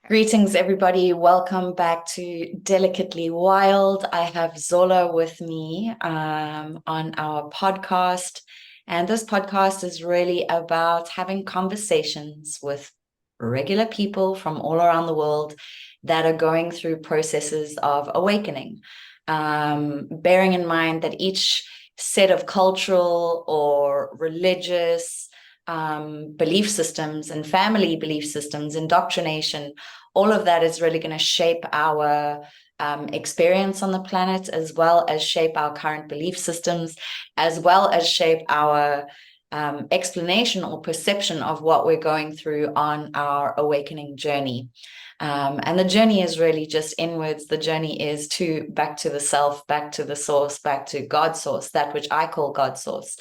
Greetings, everybody. Welcome back to Delicately Wild. I have Zola with me on our podcast. And this podcast is really about having conversations with regular people from all around the world that are going through processes of awakening. Bearing in mind that each set of cultural or religious belief systems and family belief systems, indoctrination, all of that is really going to shape our experience on the planet, as well as shape our current belief systems, as well as shape our explanation or perception of what we're going through on our awakening journey. And the journey is really just inwards. The journey is back to the self, back to the source, back to God source, that which I call God source.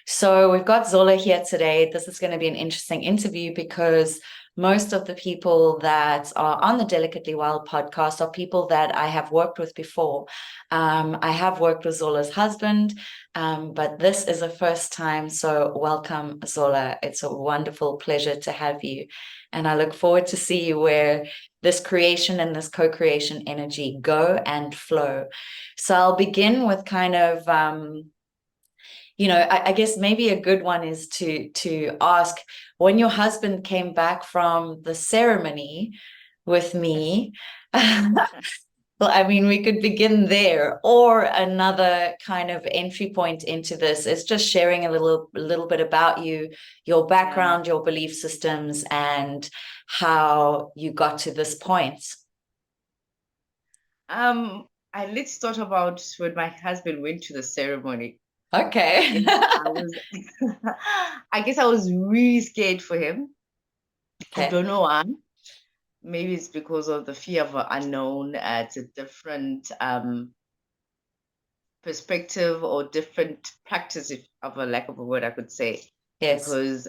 So we've got Zola here today. This is going to be an interesting interview because most of the people that are on the Delicately Wild podcast are people that I have worked with before. I have worked with Zola's husband, but this is a first time. So welcome, Zola. It's a wonderful pleasure to have you. And I look forward to see you where this creation and this co-creation energy go and flow. So I'll begin with kind of I guess maybe a good one is to ask, when your husband came back from the ceremony with me. Well, I mean, we could begin there, or another kind of entry point into this is just sharing a little bit about you, your background, your belief systems, and how you got to this point. Let's talk about when my husband went to the ceremony. Okay. I guess I was really scared for him. I Okay. don't know why. Maybe it's because of the fear of the unknown. It's a different perspective or different practice, if of a lack of a word, I could say. Yes. Because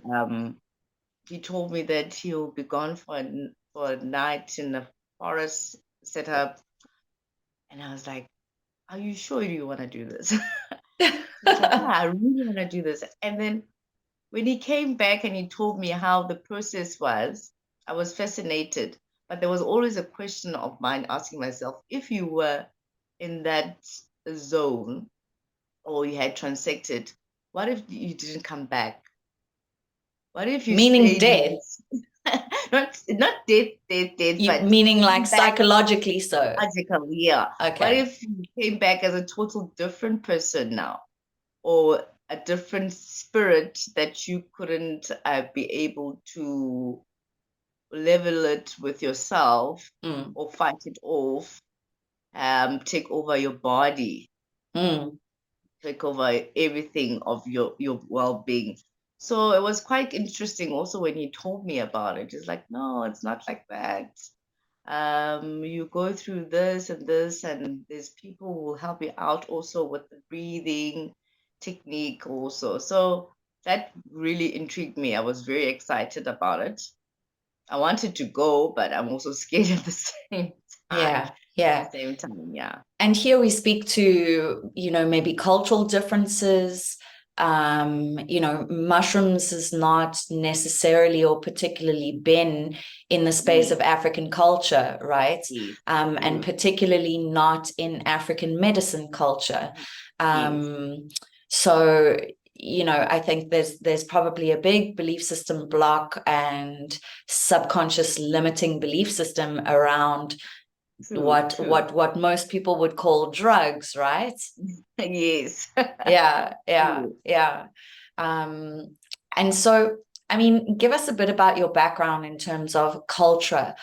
he told me that he'll be gone for a night in the forest set up, and I was like, "Are you sure you want to do this?" He was like, "Yeah, I really want to do this." And then when he came back and he told me how the process was, I was fascinated. But there was always a question of mine asking myself, if you were in that zone or you had transected, what if you didn't come back? What if you Meaning stayed in death. this? Not death, but Meaning like came back psychologically so. logically, yeah. What Okay. if you came back as a total different person now? Or a different spirit that you couldn't be able to level it with yourself Mm. or fight it off, take over your body, Mm. take over everything of your well-being. So it was quite interesting also when he told me about it. It's like, no, it's not like that. You go through this and this, and there's people who will help you out also with the breathing technique also. So that really intrigued me. I was very excited about it. I wanted to go, but I'm also scared at the same time. Yeah. Yeah. Same time, yeah. And here we speak to, maybe cultural differences. Mushrooms has not necessarily or particularly been in the space Yes, of African culture, right? yes, And true. particularly not in African medicine culture. Yes. So, I think there's probably a big belief system block and subconscious limiting belief system around True, true. what most people would call drugs, right? Yes. Yeah, yeah, True. yeah. Um, and so, I mean, give us a bit about your background in terms of culture.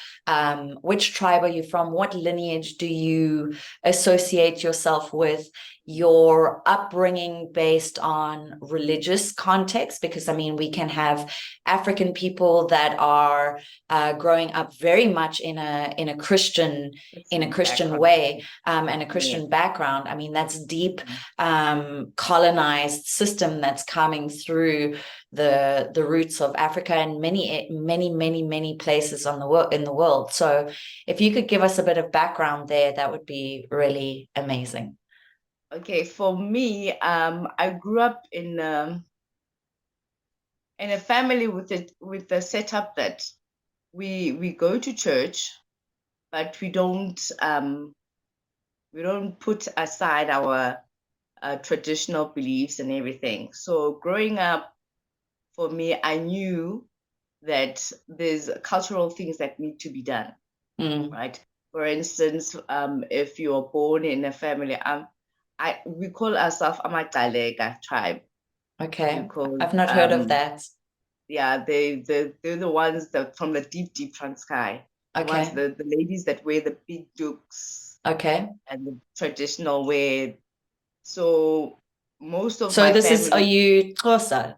Which tribe are you from? What lineage do you associate yourself with? Your upbringing based on religious context? Because I mean, we can have African people that are growing up very much in a Christian Background. way, and a Yes. Christian background. I mean, that's deep colonized system that's coming through the roots of Africa and many places on the world in the world. So if you could give us a bit of background there, that would be really amazing. Okay, for me, I grew up in a family with the setup that we go to church, but we don't put aside our traditional beliefs and everything. So growing up, for me, I knew that there's cultural things that need to be done, right? For instance, if you are born in a family, we call ourselves Amagalega tribe. Okay. Because I've not heard of that. yeah, they're the ones that from the deep Transkei. The ones, Okay. the ladies that wear the big dukes Okay. and the traditional wear. So most of So my this is, are family, you Xhosa?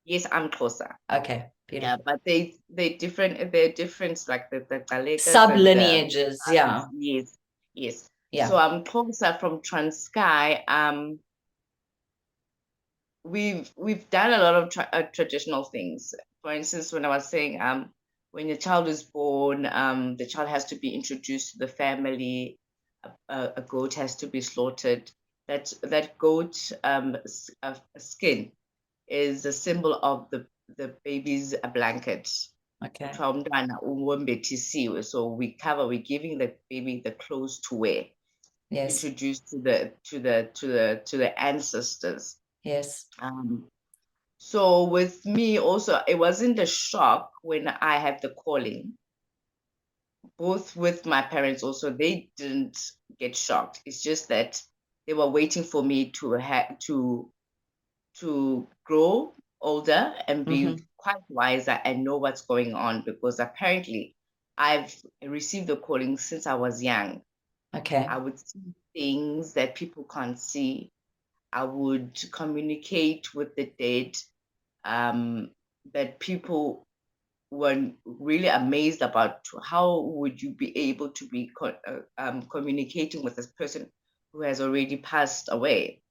yes, I'm closer. Okay, Yeah, beautiful. but they're different. They're different, like the Galegas and the Sublineages, yeah. yes, yes. So Yeah. I'm closer from Transkei. We've done a lot of traditional things. For instance, when I was saying, when a child is born, the child has to be introduced to the family. A goat has to be slaughtered. That goat skin is a symbol of the baby's blanket. Okay. So we're giving the baby the clothes to wear, Yes. introduced to the ancestors. Yes. So with me also, it wasn't a shock when I had the calling. Both with my parents also, they didn't get shocked. It's just that they were waiting for me to grow older and be quite wiser and know what's going on, because apparently I've received the calling since I was young. Okay. I would see things that people can't see. I would communicate with the dead, that people were really amazed about. How would you be able to be communicating with this person who has already passed away?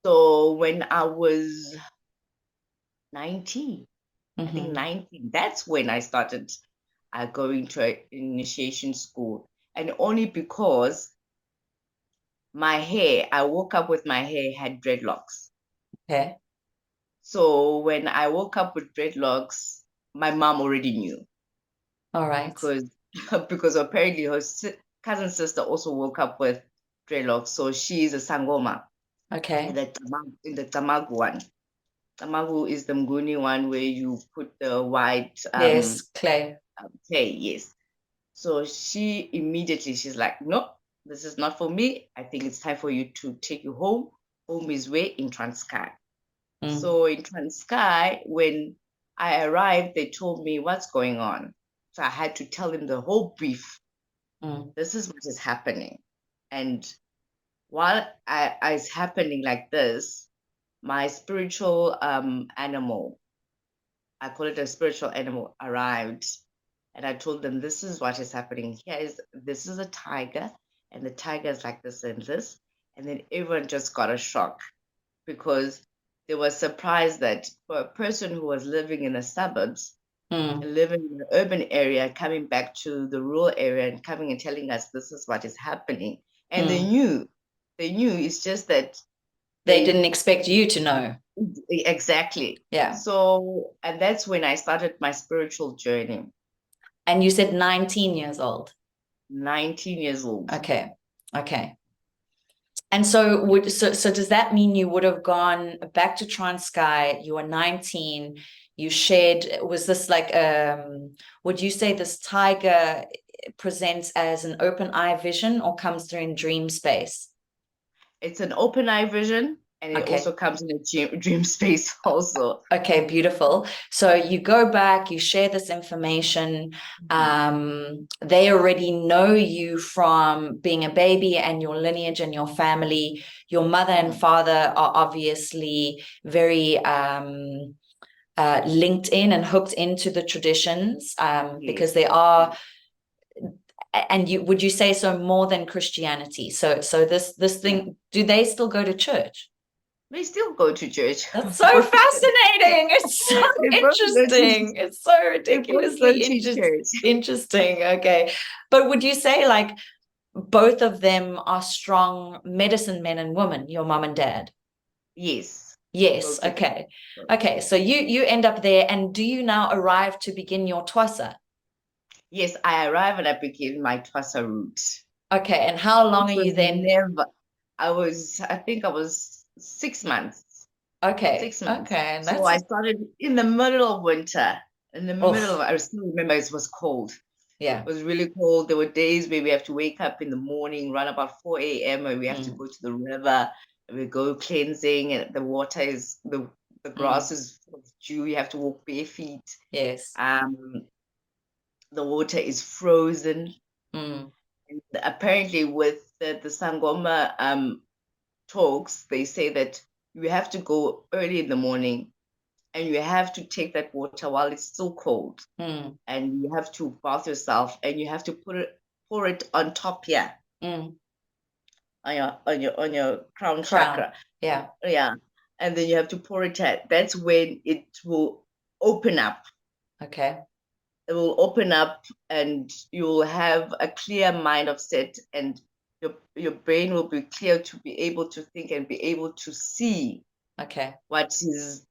So when I was 19, I think 19, that's when I started going to an initiation school. And only because I woke up with my hair had dreadlocks. Okay. So when I woke up with dreadlocks, my mom already knew. All right. Because apparently her cousin sister also woke up with dreadlocks. So she is a sangoma. Okay. In the tamagu one. Tamagu is the mguni one where you put the white Yes, clay. clay. Yes. So she's like, no, this is not for me. I think it's time for you to take you home. Home is where in Transkei. So in Transkei, when I arrived, they told me what's going on. So I had to tell them the whole brief. This is what is happening. And while it's happening like this, my spiritual animal, I call it a spiritual animal, arrived. And I told them, this is what is happening. This is a tiger, and the tiger is like this and this. And then everyone just got a shock, because they were surprised that for a person who was living in the suburbs, living in the urban area, coming back to the rural area and coming and telling us this is what is happening. And they knew, it's just that they didn't expect you to know. Exactly. Yeah. So, and that's when I started my spiritual journey. And you said 19 years old. 19 years old. Okay. Okay. And so does that mean you would have gone back to Transkei? You were 19, you shared, was this like, would you say this tiger presents as an open eye vision or comes through in dream space? It's an open eye vision, and it also comes in a dream space also. Okay, beautiful. So you go back, you share this information. They already know you from being a baby and your lineage and your family. Your mother and father are obviously very linked in and hooked into the traditions, because they are. And would you say so more than Christianity? So this thing, do they still go to church? They still go to church. That's so fascinating. It's so interesting. It's so ridiculously interesting. Okay. But would you say like both of them are strong medicine men and women, your mom and dad? Yes. Yes. broke it Okay. down. Okay. So you end up there, and do you now arrive to begin your Uthwasa? Yes, I arrived and I began my Uthwasa route. Okay. And how long Which are you was then? never, I think I was 6 months. Okay. 6 months. Okay. And So that's I started in the middle of winter. In the middle of, oh I still remember it was cold. yeah. It was really cold. There were days where we have to wake up in the morning, run about 4 a.m. and we have to Mm. go to the river and we go cleansing and the water is the grass is full of dew. You have to walk bare feet. Yes. The water is frozen. Mm. And apparently with the Sangoma talks, they say that you have to go early in the morning and you have to take that water while it's still cold. Mm. And you have to bath yourself and you have to pour it on top here Mm. on your crown Crown. chakra. Yeah. Yeah. And then you have to pour it at that's when it will open up. Okay. It will open up and you'll have a clear mind of set and your brain will be clear to be able to think and be able to see Okay. which is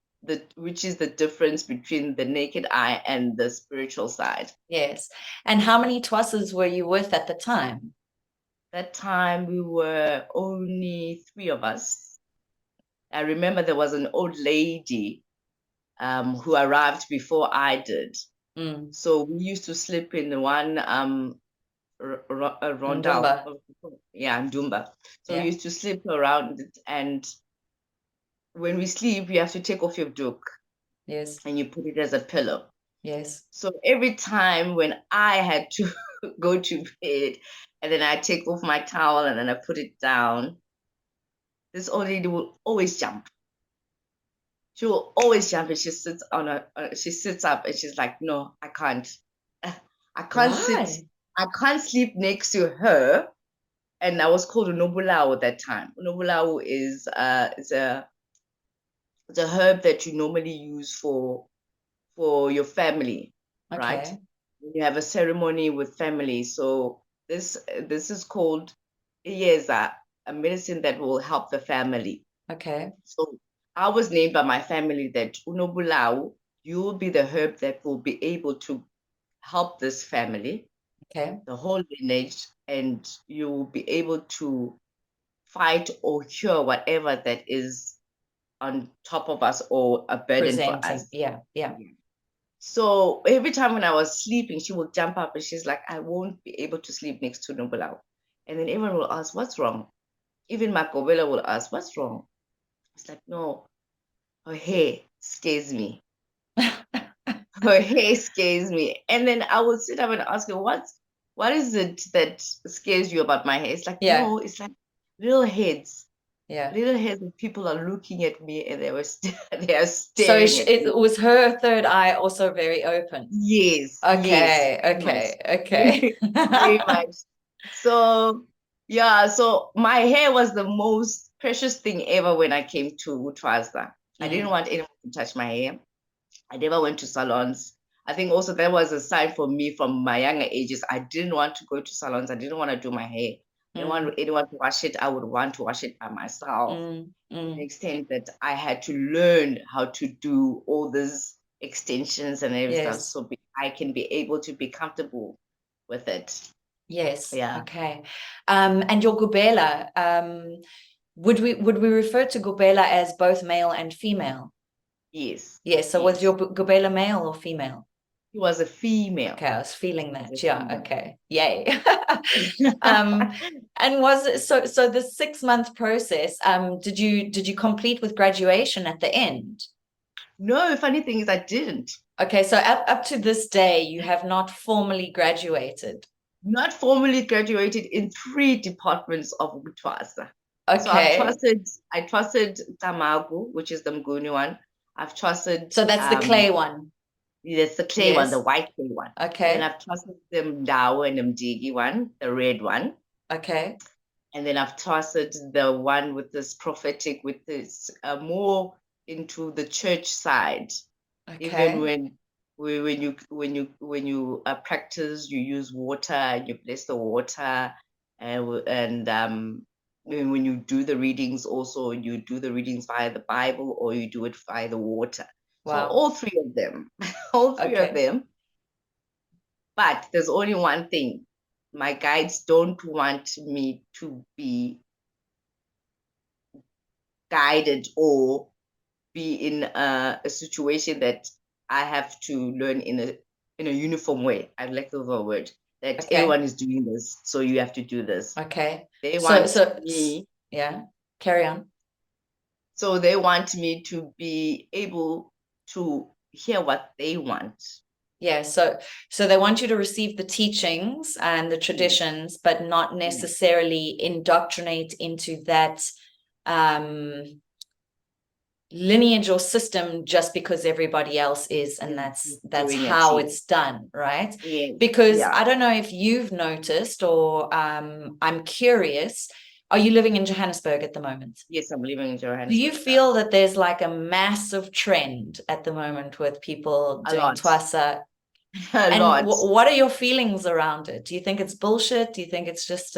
the difference between the naked eye and the spiritual side. Yes. And how many Uthwasas were you with at the time? That time we were only 3 of us. I remember there was an old lady who arrived before I did. Mm. So we used to sleep in one rondel. Ndumba. Yeah, Ndumba. So we Yeah. used to sleep around it. And when we sleep, you have to take off your doek Yes. and you put it as a pillow. Yes. So every time when I had to go to bed and then I take off my towel and then I put it down, this old lady will always jump. She will always jump and she sits up and she's like, no, I can't. I can't sit. Why? I can't sleep next to her. And I was called Unobulao at that time. Unobulao is it's a herb that you normally use for your family, right? Okay. You have a ceremony with family. So this is called a medicine that will help the family. Okay. So I was named by my family that Unobulao, you will be the herb that will be able to help this family, Okay. the whole lineage, and you will be able to fight or cure whatever that is on top of us or a burden for Presenting. us. Yeah. Yeah. So every time when I was sleeping, she would jump up and she's like, I won't be able to sleep next to Nobulao. And then everyone will ask, what's wrong? Even Makobela will ask, what's wrong? It's like, no, her hair scares me. Her hair scares me. And then I would sit up and ask her, what is it that scares you about my hair? It's like, Yeah. no, it's like little heads. Yeah. Little heads of people are looking at me and they are So staring at me. it was her third eye also very open. Yes, yes, Okay. very much. Okay. Okay. Very much. So yeah, so my hair was the most precious thing ever when I came to Uthwasa. I didn't want anyone to touch my hair. I never went to salons. I think also that was a sign for me from my younger ages. I didn't want to go to salons. I didn't want to do my hair. I didn't want anyone to wash it. I would want to wash it by myself. To the extent that I had to learn how to do all these extensions and everything stuff Yes. so I can be able to be comfortable with it. Yes. Yeah. Okay. And your gubela, would we refer to gubela as both male and female? Yes. Yes. So was your gubela male or female? He was a female. Okay, I was feeling that. a Yeah. female. Okay. Yay. And was it so the 6 month process, did you complete with graduation at the end? No, funny thing is I didn't. Okay, so up to this day, you have not formally graduated. Not formally graduated in 3 departments of Uthwasa. So Okay. I trusted Tamagu, which is the Mguni one. I've trusted So that's the clay one. Yes, the clay one, the white clay one. Okay. And then I've trusted the Mdao and the Mdigi one, the red one. Okay. And then I've trusted the one with this prophetic, with this more into the church side. Okay. Even when you practice, you use water and you bless the water, and when you do the readings, also you do the readings via the Bible or you do it via the water. So Wow. all three of them, all three of Okay. them. But there's only one thing. My guides don't want me to be guided or be in a situation that I have to learn in a uniform way. I like the word that Okay. everyone is doing this, so you have to do this. Okay. They So want me, yeah, carry on. so they want me to be able to hear what they want. Yeah, so they want you to receive the teachings and the Yes. traditions, but not necessarily indoctrinate into that lineage or system just because everybody else is, and that's Doing it, how yes. it's done, right? Yes. Because Yeah. I don't know if you've noticed, or I'm curious, are you living in Johannesburg at the moment? Yes, I'm living in Johannesburg. Do you feel that there's like a massive trend at the moment with people doing Uthwasa? A lot. What are your feelings around it? Do you think it's bullshit? Do you think it's just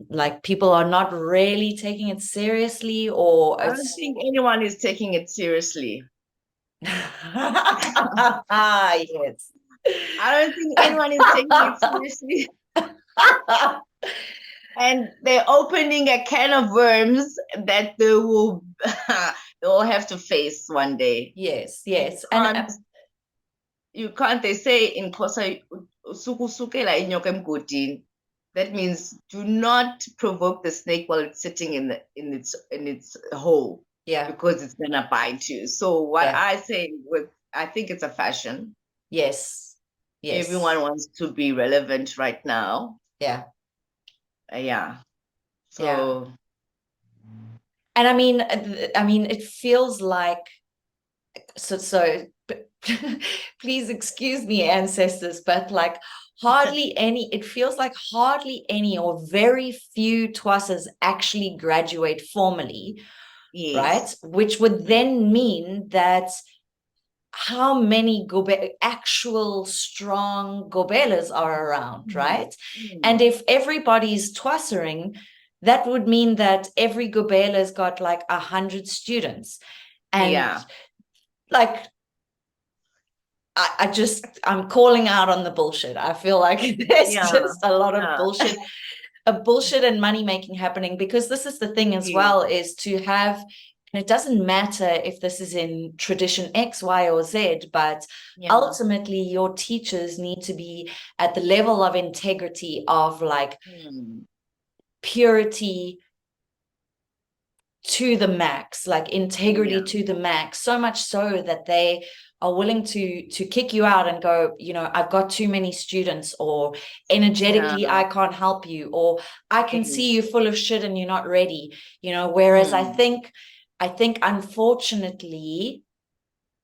like people are not really taking it seriously, or I don't think anyone is taking it seriously. Yes. I don't think anyone is taking it seriously. And they're opening a can of worms that they will have to face one day. Yes. You can't, they say in Xhosa, "Usukusukela inyoka emgodini." That means do not provoke the snake while it's sitting in its hole. Yeah. Because it's gonna bite you. So what I say I think it's a fashion. Yes. Everyone wants to be relevant right now. Yeah. Yeah. So. Yeah. And I mean, it feels like so. Please excuse me, ancestors, but like hardly any. It feels like hardly any or very few Thwasas actually graduate formally, Yes. right? Which would then mean that how many actual strong gobelas are around, right? And if everybody's twassering, that would mean that every gobela's got like 100 students. And like I'm calling out on the bullshit. I feel like there's just a lot of bullshit and money making happening, because this is the thing as well, is to have, and it doesn't matter if this is in tradition X, Y, or Z, but ultimately your teachers need to be at the level of integrity of like purity to the max, like integrity to the max, so much so that they are willing to kick you out and go, I've got too many students, or energetically I can't help you, or I can see you full of shit and you're not ready, whereas I think unfortunately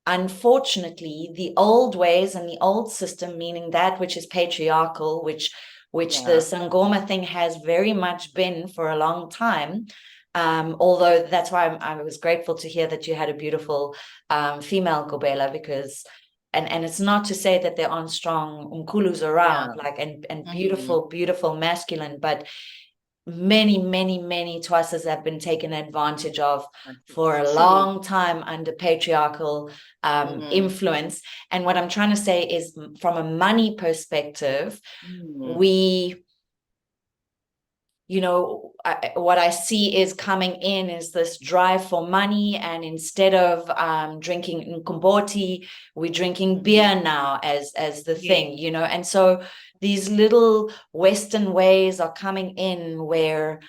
the old ways and the old system, meaning that which is patriarchal, which the Sangoma thing has very much been for a long time. Although that's why I was grateful to hear that you had a beautiful female Gobela, because and it's not to say that there aren't strong Umkulus around, like and beautiful masculine, but many Thwasas have been taken advantage of for a long time under patriarchal influence. And what I'm trying to say is, from a money perspective, we, what I see is coming in is this drive for money, and instead of drinking Nkomboti, we're drinking beer now as the thing, and so these little Western ways are coming in where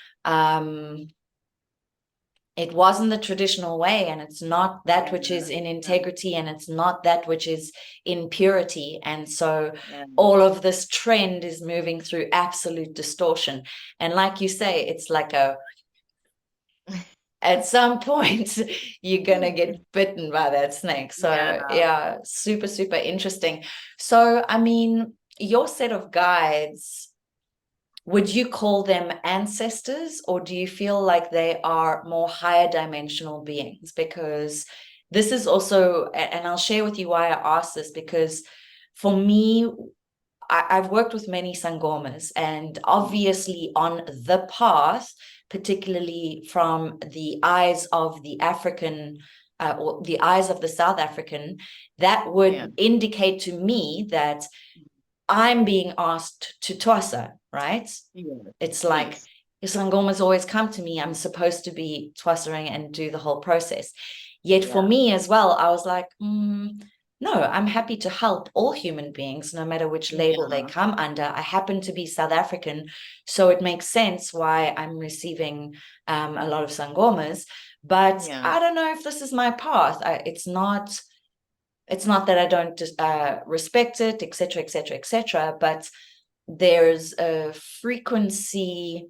it wasn't the traditional way, and it's not that which is in integrity, and it's not that which is in purity. And so all of this trend is moving through absolute distortion. And like you say, it's like at some point you're gonna get bitten by that snake. So yeah, super interesting. So I mean, your set of guides, would you call them ancestors, or do you feel like they are more higher dimensional beings? Because this is also, and I'll share with you why I asked this, because for me, I've worked with many sangomas, and obviously on the path, particularly from the eyes of the African or the eyes of the South African, that would indicate to me that I'm being asked to Uthwasa, right? It's like, if sangomas always come to me, I'm supposed to be Uthwasering and do the whole process. Yet for me as well, I was like, no, I'm happy to help all human beings, no matter which label they come under. I happen to be South African, so it makes sense why I'm receiving a lot of sangomas. But I don't know if this is my path. It's not that I don't respect it, etc., etc., etc. But there's a frequency.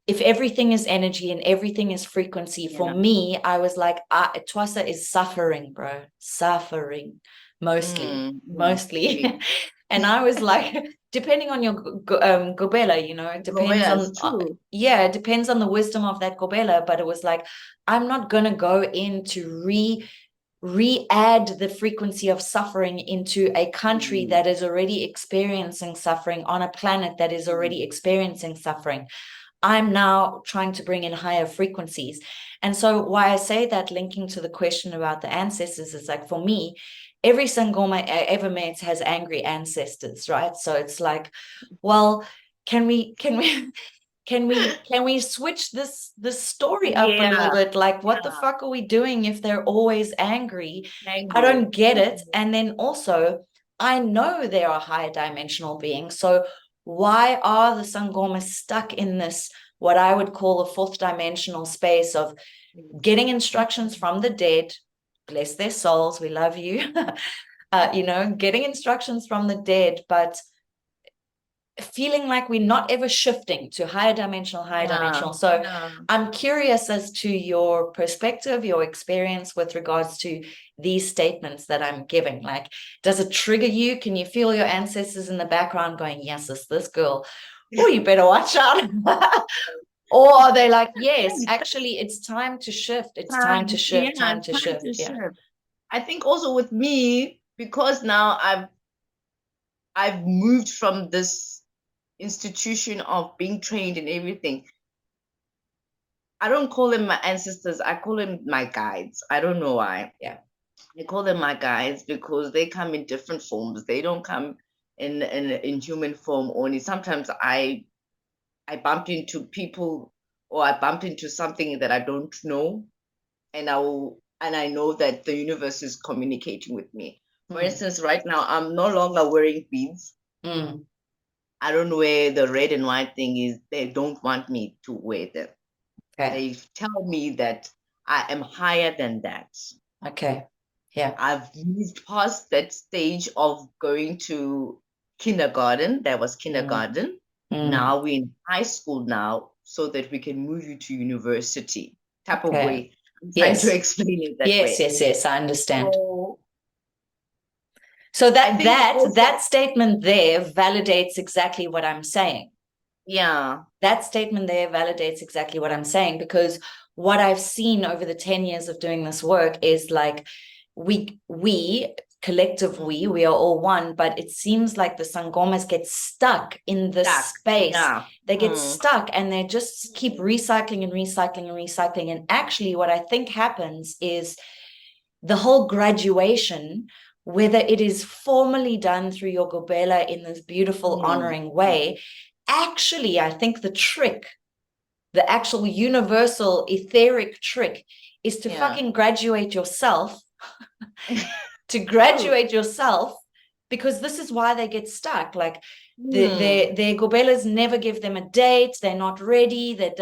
If everything is energy and everything is frequency, for me, I was like, Uthwasa is suffering, bro. Suffering. Mostly. And I was like, depending on your gobela, you know, it depends on, it depends on the wisdom of that gobela. But it was like, I'm not going to go in to re-add the frequency of suffering into a country that is already experiencing suffering, on a planet that is already experiencing suffering. I'm now trying to bring in higher frequencies. And so why I say that, linking to the question about the ancestors, is like, for me, every sangoma I ever met has angry ancestors, right? So it's like, well, can we switch this story up a little bit? Like, what the fuck are we doing if they're always angry? I don't get it. And then also, I know there are higher dimensional beings. So why are the sangomas stuck in this, what I would call the fourth dimensional space of getting instructions from the dead? Bless their souls, we love you. You know, getting instructions from the dead, but feeling like we're not ever shifting to higher dimensional. So I'm curious as to your perspective, your experience with regards to these statements that I'm giving. Like, does it trigger you? Can you feel your ancestors in the background going, yes, it's this girl, oh, you better watch out? Or are they like, yes, actually, it's time to shift. It's time to shift, time to shift. I think also with me, because now I've moved from this institution of being trained and everything. I don't call them my ancestors. I call them my guides. I don't know why. I call them my guides because they come in different forms. They don't come in human form only. Sometimes I bumped into people, or I bumped into something that I don't know, and I know that the universe is communicating with me. For instance, right now I'm no longer wearing beads. I don't wear the red and white thing. Is they don't want me to wear them. They tell me that I am higher than that. I've moved past that stage of going to kindergarten. That was kindergarten. Now we're in high school now, so that we can move you to university type of way. I'm trying to explain it that way. Yes, I understand. So that statement there validates exactly what I'm saying. That statement there validates exactly what I'm saying, because what I've seen over the 10 years of doing this work is like, we collective, we are all one, but it seems like the sangomas get stuck in this space. They get stuck, and they just keep recycling and recycling and recycling. And actually what I think happens is the whole graduation, whether it is formally done through your gobela in this beautiful honoring way, actually, I think the trick, the actual universal etheric trick, is to fucking graduate yourself. To graduate yourself, because this is why they get stuck. Like, their gobelas never give them a date. They're not ready. They're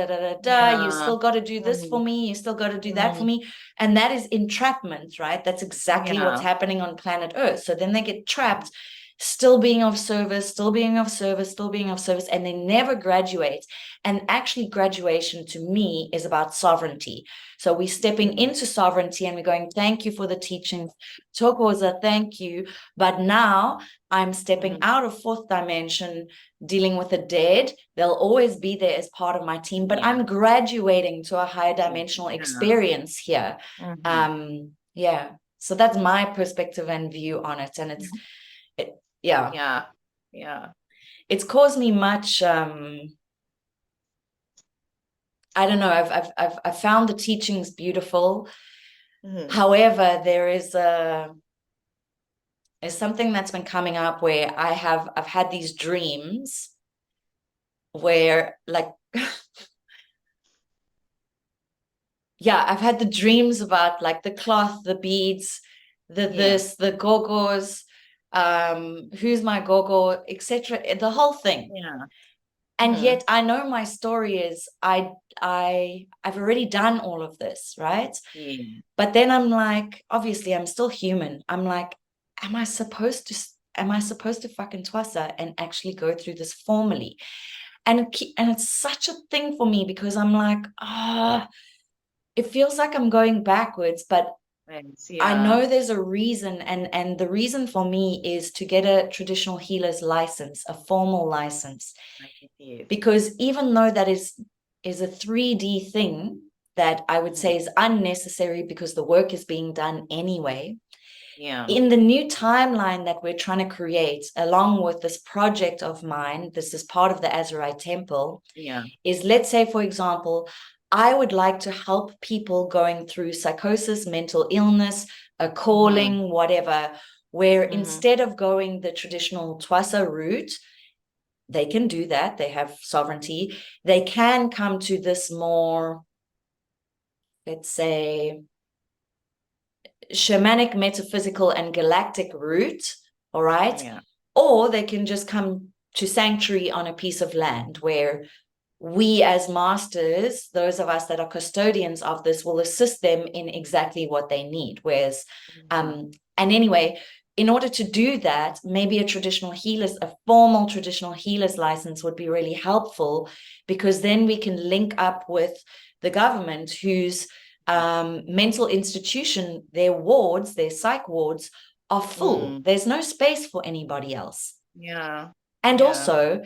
you still got to do this for me. You still got to do that for me. And that is entrapment, right? That's exactly what's happening on planet Earth. So then they get trapped, still being of service, and they never graduate. And actually, graduation to me is about sovereignty. So we're stepping into sovereignty, and we're going, thank you for the teachings, Thokoza, thank you. But now I'm stepping out of fourth dimension, dealing with the dead. They'll always be there as part of my team, but I'm graduating to a higher dimensional experience here. So that's my perspective and view on it. And yeah, it's caused me much. I don't know. I've found the teachings beautiful. However, there's something that's been coming up where I've had these dreams where, like, yeah, I've had the dreams about, like, the cloth, the beads, the gogos, who's my gogo, etc., the whole thing. And yet I know my story is I've already done all of this, right? But then I'm like, obviously I'm still human. I'm like, am I supposed to fucking Uthwasa and actually go through this formally? And it's such a thing for me, because I'm like, it feels like I'm going backwards, but I know there's a reason, and the reason for me is to get a traditional healer's license, a formal license. Because even though that is a 3D thing that I would say is unnecessary, because the work is being done anyway, in the new timeline that we're trying to create, along with this project of mine, this is part of the AZURITE Temple, is, let's say, for example, I would like to help people going through psychosis, mental illness, a calling, whatever, where instead of going the traditional Uthwasa route, they can do that, they have sovereignty, they can come to this more, let's say, shamanic, metaphysical, and galactic route, all right? Or they can just come to sanctuary on a piece of land, where we as masters, those of us that are custodians of this, will assist them in exactly what they need. Whereas, and anyway, in order to do that, maybe a formal traditional healer's license would be really helpful, because then we can link up with the government, whose mental institution, their wards, their psych wards, are full. There's no space for anybody else. And also,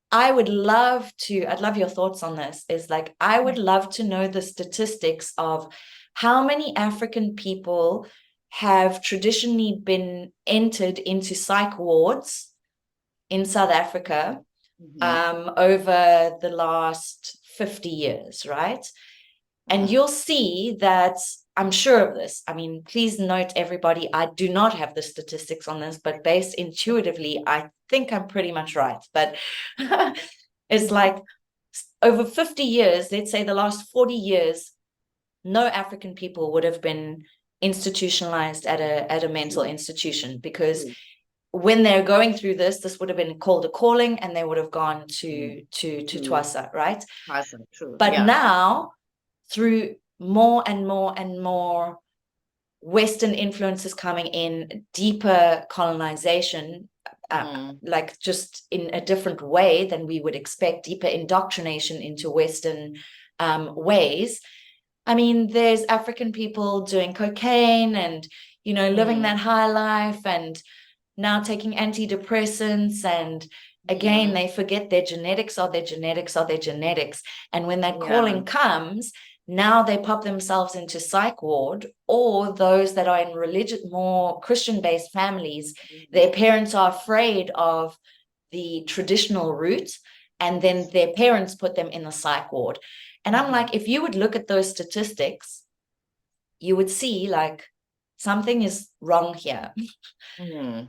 I'd love your thoughts on this, is like, I would love to know the statistics of how many African people have traditionally been entered into psych wards in South Africa over the last 50 years, right? And you'll see that, I'm sure of this. I mean, please note, everybody, I do not have the statistics on this, but based intuitively, I think I'm pretty much right. But it's like, over 50 years, let's say the last 40 years, no African people would have been institutionalized at a mental institution, because when they're going through this would have been called a calling, and they would have gone to Uthwasa, right? But now, through more and more and more Western influences coming in, deeper colonization, like, just in a different way than we would expect, deeper indoctrination into Western ways. I mean, there's African people doing cocaine and, living that high life, and now taking antidepressants, and again, they forget their genetics are their genetics are their genetics. And when that calling comes, now they pop themselves into psych ward, or those that are in religious, more Christian-based families, their parents are afraid of the traditional route, and then their parents put them in the psych ward. And I'm like, if you would look at those statistics, you would see, like, something is wrong here.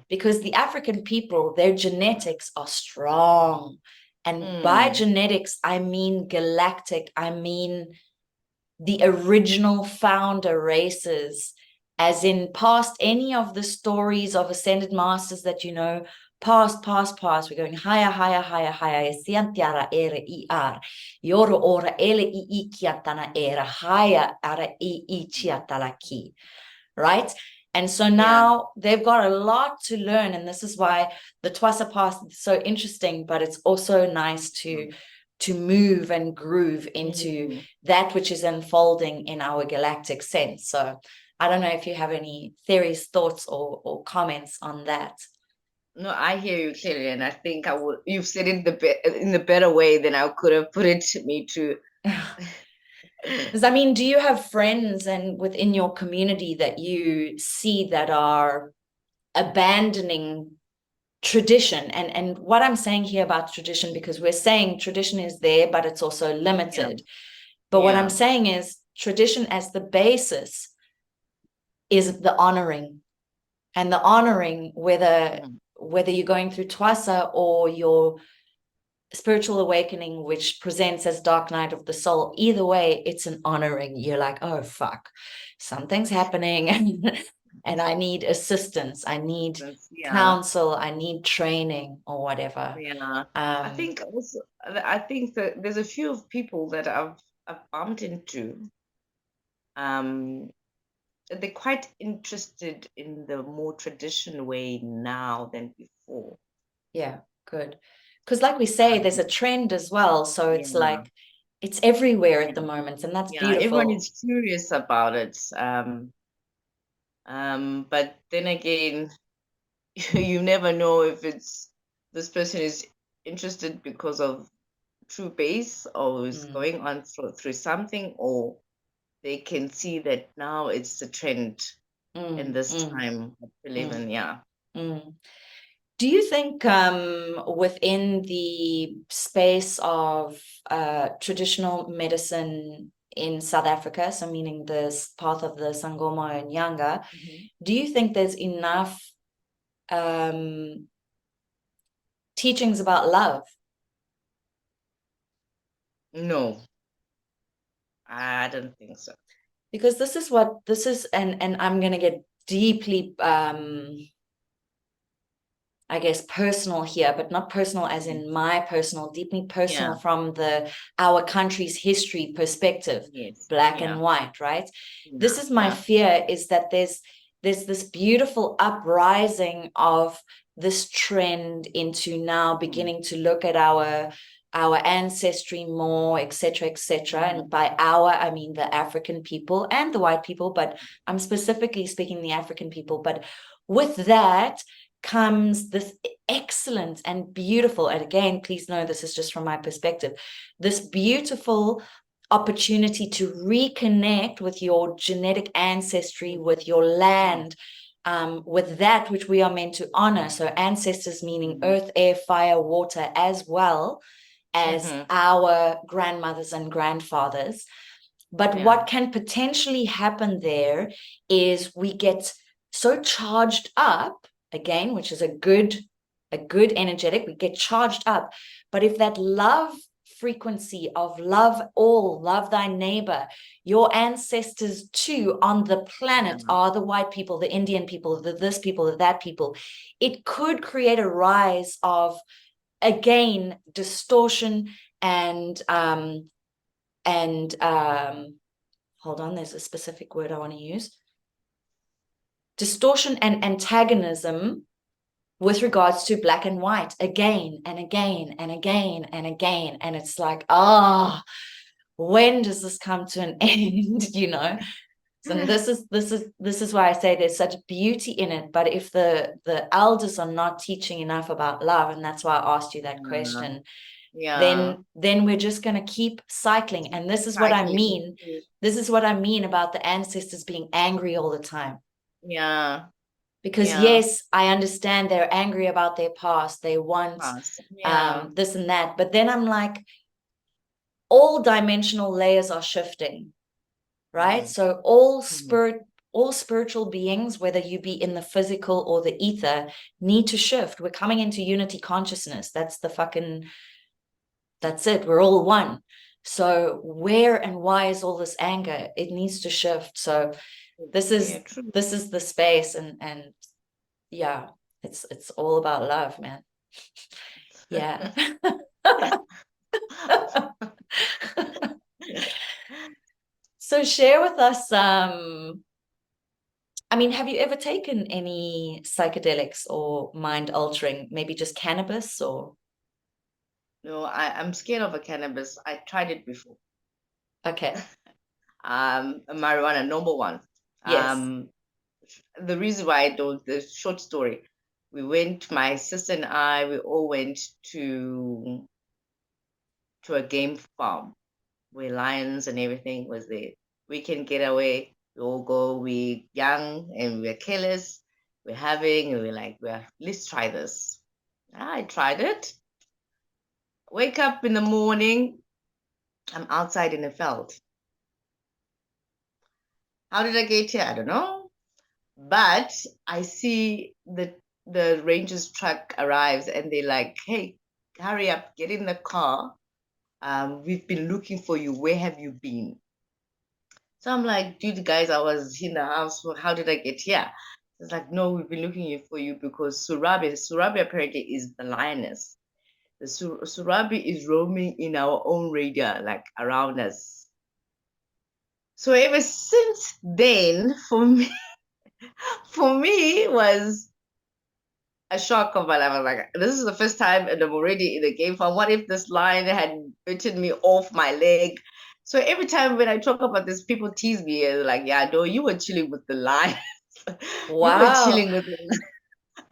Because the African people, their genetics are strong. And by genetics, I mean galactic. I mean the original founder races, as in past any of the stories of ascended masters that past, we're going higher, higher, higher, higher. Siantiara era ir, yoro ora ele I kiatana era, higher ara I chiatalaki, right? And so now they've got a lot to learn, and this is why the Uthwasa path is so interesting, but it's also nice to move and groove into that which is unfolding in our galactic sense. So I don't know if you have any theories, thoughts, or comments on that. No, I hear you clearly, and I think you've said it in the better way than I could have put it to me too. Because I mean, do you have friends and within your community that you see that are abandoning tradition? And what I'm saying here about tradition, because we're saying tradition is there, but it's also Yeah. limited. But what I'm Yeah. saying is tradition as the basis is the honoring, and the honoring, whether you're going through Twasa or your spiritual awakening, which presents as dark night of the soul, either way, it's an honoring. You're like, oh fuck, something's happening, and I need assistance, I need Yeah. counsel, I need training or whatever. Yeah. I think that there's a few of people that I've bumped into. Um, they're quite interested in the more traditional way now than before. Yeah, good. Because like we say, there's a Um, trend as well, so it's yeah. like it's everywhere Yeah. at the moment, and that's Yeah. Everyone beautiful. is curious about it. But then again, you never know if it's this person is interested because of true base or is Mm, going on through something, or they can see that now it's the trend in mm, this mm, time that we live mm, in. Yeah. mm. Do you think within the space of traditional medicine in South Africa, so meaning this path of the Sangoma and Nyanga, Mhm. do you think there's enough um, teachings about love? No, I don't think so. Because this is, and I'm going to get deeply I guess personal here, but not personal as Mhm. in my personal, deeply personal Yeah. from the our country's history perspective, Yes. black and Yeah. white, right? This Yeah. is my Yeah. fear, is that there's this beautiful uprising of this trend into now Mhm. beginning to look at our ancestry more, etc., etc. And Mhm. by our, I mean the African people and the white people, but I'm specifically speaking the African people. But with that comes this excellent and beautiful, and again, please know this is just from my perspective, this beautiful opportunity to reconnect with your genetic ancestry, with your Mhm. land, with that which we are meant to honor. So ancestors meaning Mhm. earth, air, fire, water, as well as Mhm. our grandmothers and grandfathers. But Yeah. what can potentially happen there is we get so charged up again, which is a good energetic, we get charged up. But if that love frequency of love all, love thy neighbor, your ancestors too on the planet Yeah. are the white people, the Indian people, the this people, the that people, it could create a rise of, again, distortion and hold on, there's a specific word I want to use, distortion and antagonism with regards to black and white again and again and again and again. And it's like, when does this come to an end? So this is why I say there's such beauty in it. But if the elders are not teaching enough about love, and that's why I asked you that Yeah. question, Yeah. then we're just going to keep cycling. And this is what I Cycling. mean. This is what I mean about the ancestors being angry all the time. Yeah. Because Yeah. yes, I understand they're angry about their past, they want Past. Yeah. this and that, but then I'm like, all dimensional layers are shifting, right? Mhm. So Mhm. all spiritual beings, whether you be in the physical or the ether, need to shift. We're coming into unity consciousness. That's it. We're all one. So where and why is all this anger? It needs to shift. So this Yeah. is True. this is the space, and yeah, it's all about love, man. Yeah. So share with us, I mean, have you ever taken any psychedelics or mind altering, maybe just cannabis or No, I'm scared of a cannabis. I tried it before. okay. A marijuana, normal one. Yes. Um, the reason why I don't, the short story, my sister and I, we all went to a game farm. where lions and everything was there. Weekend getaway, we all go, we're young and we're careless, we're having, and we're like, let's try this. I tried it. Wake up in the morning, I'm outside in a field. How did I get here? I don't know. But I see the ranger's truck arrives and they're like, hey, hurry up, get in the car. We've been looking for you. Where have you been? So I'm like, dude, guys, I was in the house. How did I get here? It's like, no, we've been looking for you because Surabi apparently is the lioness. The Surabi is roaming in our own radar, like around us. So ever since then, for me was a shock of my life. I was like, this is the first time and I'm already in the game farm. What if this lion had bitten me off my leg? So every time when I talk about this, people tease me and like, yeah, no, you were chilling with the lion. You were Wow. chilling with the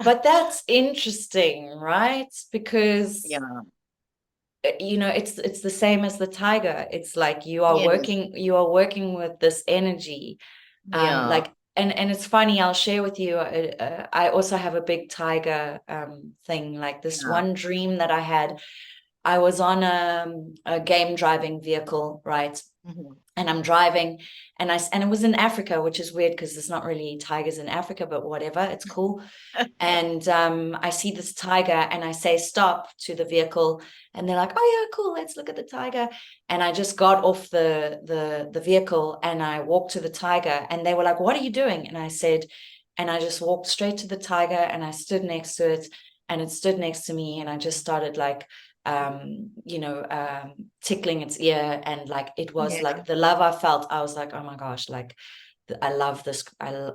But that's interesting, right? Because yeah, it's the same as the tiger. It's like you are yes, working with this energy. yeah, Like and it's funny, I'll share with you, I also have a big tiger thing. Like this yeah. one dream that I had, I was on a game driving vehicle, right? Mhm. And I'm driving, and it was in Africa, which is weird because there's not really tigers in Africa, but whatever, it's cool. And I see this tiger and I say stop to the vehicle, and they're like, oh yeah, cool, let's look at the tiger. And I just got off the vehicle and I walked to the tiger, and they were like, what are you doing? And I said, and I just walked straight to the tiger and I stood next to it, and it stood next to me, and I just started like tickling its ear, and like it was Yeah, like the love I felt. I was like, oh my gosh, like I love this.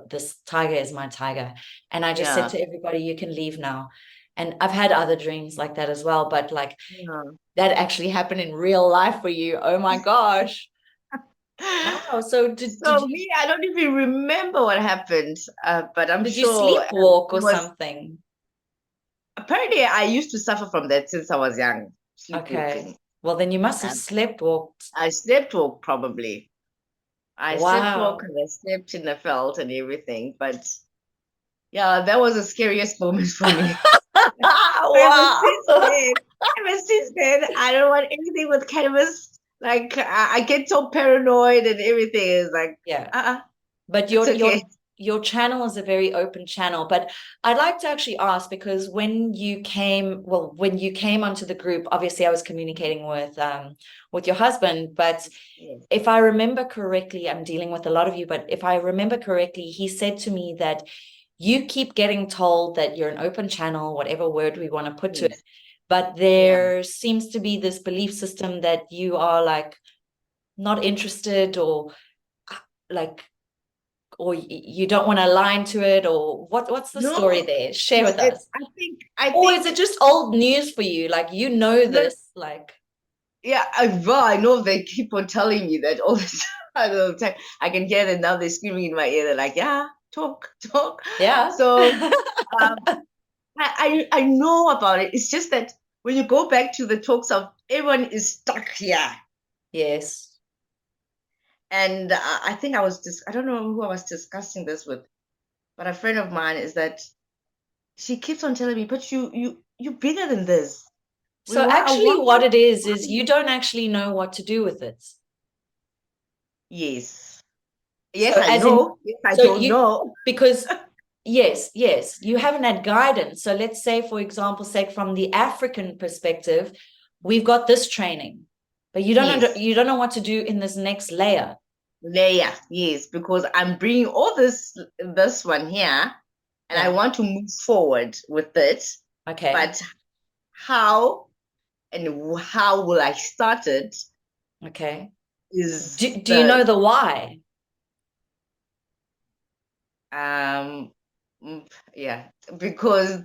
This tiger is my tiger. And I just said yeah, to everybody, you can leave now. And I've had other dreams like that as well, but like yeah. that actually happened in real life for you. Oh my gosh. Wow. So did So you me, I don't even remember what happened, but I'm did you sure sleepwalk it or was. something? Apparently, I used to suffer from that since I was young, Okay. sleepwalking. Well, then you must have Uh, sleepwalked. I sleepwalk probably. I sleepwalk Wow. and I slept in the felt and everything. But yeah, that was the scariest moment for me. Ever Wow. since then, ever since then, I don't want anything with cannabis. Like I get so paranoid and everything is like, Yeah. uh-uh, But it's okay. your channel is a very open channel. But I'd like to actually ask, because when you came onto the group, obviously I was communicating with your husband, but Yes, if I remember correctly, I'm dealing with a lot of you, but if I remember correctly, he said to me that you keep getting told that you're an open channel, whatever word we want to put to it, yes, but yeah. there seems to be this belief system that you are like not interested, or like, or you don't want to align to it, or what's the story No, there? Share with it's us. I Or is think it just old news for you? Like, that this, like, yeah, I know they keep on telling me that all the time. All the time. I can hear them now. They're screaming in my ear. They're like, "Yeah, talk, talk." yeah. So I know about it. It's just that when you go back to the talks of everyone is stuck here, Yes. and I think I don't know who I was discussing this with, but a friend of mine is that she keeps on telling me, "But you're bigger than this. So actually what it is you don't actually know what to do with it. Yes, So yes, I as in, know. Yes, I so don't you, know. because yes, you haven't had guidance. So let's say, for example, say from the African perspective, we've got this training, but Yes. you don't know what to do in this next layer. Layer, yes, because I'm bringing all this one here, and I Yeah. want to move forward with it. Okay. But how and how will I start it Okay. is Do you know the why? um yeah, because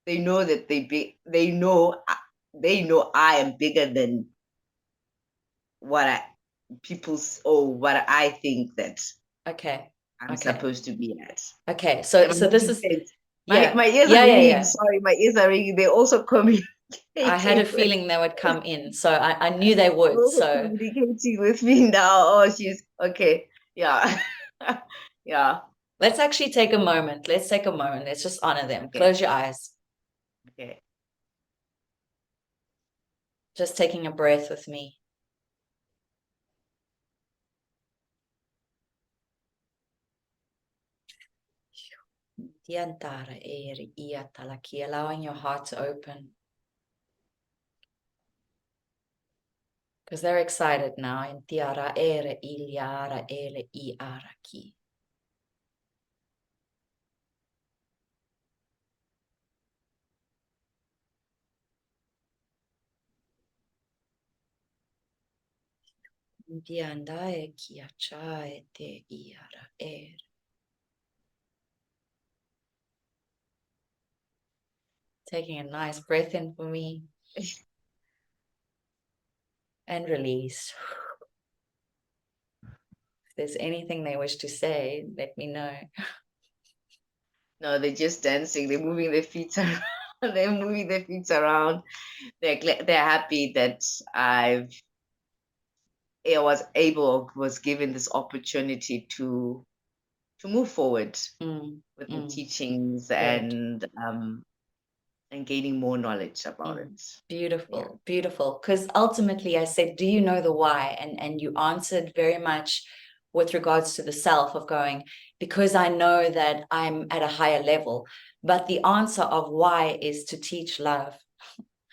they know that they know I am bigger than what I or what I think that Okay. I'm Okay. supposed to be at. Okay. Am I So this making is, sense? yeah. My ears are Yeah, yeah, ringing. yeah. Sorry, my ears are ringing. They're also coming. I had a feeling they would come in, so I knew they would. So communicating with me now. Oh, she's okay. Yeah. Yeah. let's actually take a moment. Let's take a moment. Let's just honor them. Okay. Close your eyes. Okay. Just taking a breath with me. Allowing your heart to open. Because they're excited now. Taking a nice breath in for me. And release. If there's anything they wish to say, let me know. No, they're just dancing. They're moving their feet around. They're moving their feet around. They're happy that was given this opportunity to move forward with the teachings and gaining more knowledge about it. Beautiful, beautiful. Because ultimately I said, do you know the why? And you answered very much with regards to the self of going, because I know that I'm at a higher level. But the answer of why is to teach love.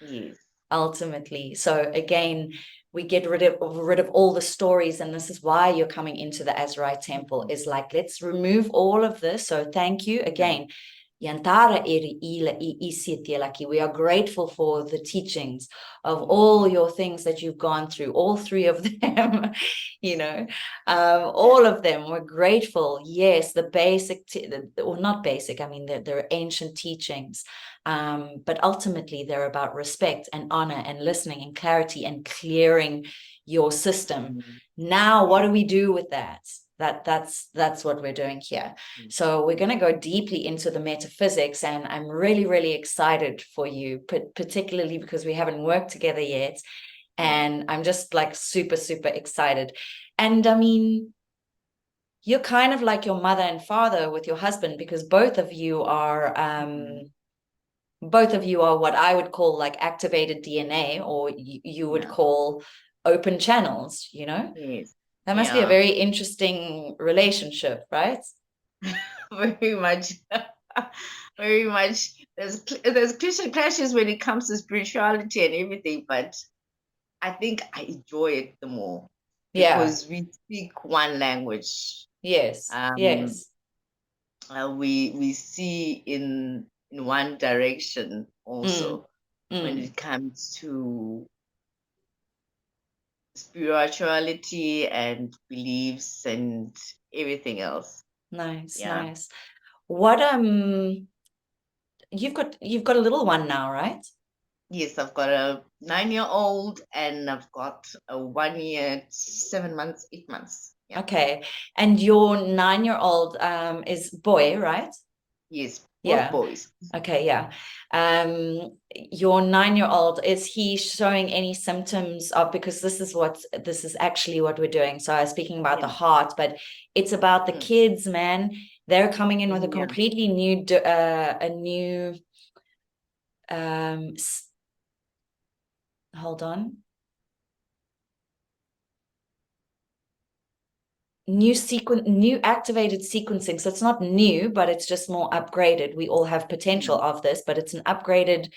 Yes. Ultimately. So again, we get rid of all the stories, and this is why you're coming into the AZURITE Temple, is like, let's remove all of this. So thank you again. We are grateful for the teachings of all your things that you've gone through, all three of them, all of them. We're grateful. Yes, the basic, or not basic, I mean, they're ancient teachings, but ultimately they're about respect and honor and listening and clarity and clearing your system. Now, what do we do with that? That's what we're doing here. So we're going to go deeply into the metaphysics, and I'm really, really excited for you, particularly because we haven't worked together yet. And I'm just like super, super excited. And I mean, you're kind of like your mother and father with your husband, because both of you are what I would call like activated DNA, or you would call open channels, Yes. That must be a very interesting relationship, right? Very much. Very much. There's clashes when it comes to spirituality and everything, but I think I enjoy it the more because we speak one language. Yes. Yes. We see in one direction also when it comes to spirituality and beliefs and everything else. Nice. What you've got a little one now, right? Yes, I've got a 9-year-old and I've got a 1 year, 7 months, 8 months. Yeah. Okay. And your 9-year-old is boy, right? Yes, both boys. Okay, yeah. Your 9-year-old, is he showing any symptoms of, because this is actually what we're doing. So I was speaking about the heart, but it's about the kids, man. They're coming in with a completely new hold on. New activated sequencing. So it's not new, but it's just more upgraded. We all have potential of this, but it's an upgraded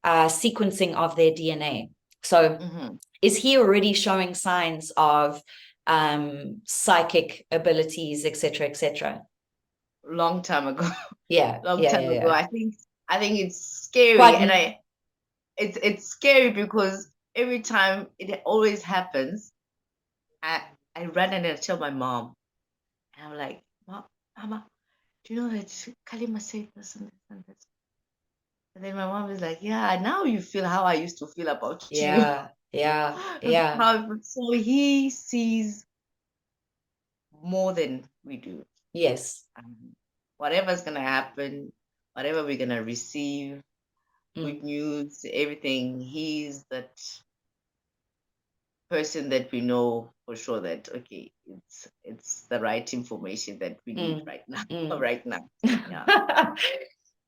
sequencing of their DNA. So is he already showing signs of psychic abilities, etc., etc.? Long time ago. Yeah. Long time ago. Yeah. I think it's scary, and it's scary because every time it always happens, I run and I tell my mom, and I'm like, Mama, do you know that Kalima said this and this and this? And then my mom is like, yeah, now you feel how I used to feel about you. Yeah. So he sees more than we do. Yes. Whatever's going to happen, whatever we're going to receive, good news, everything. He's that person that we know for sure that okay, it's the right information that we need right now. Right now. Yeah.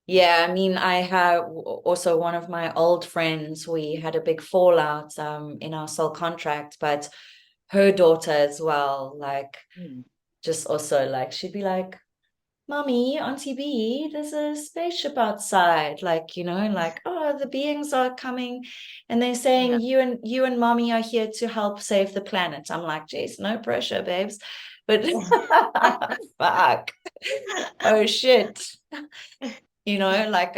Yeah, I mean, I have also one of my old friends, we had a big fallout in our soul contract, but her daughter as well, like just also like she'd be like, Mommy, Auntie B, there's a spaceship outside. Like, you know, like, oh, the beings are coming and they're saying you and Mommy are here to help save the planet. I'm like, geez, no pressure, babes. But fuck. Oh shit. You know, like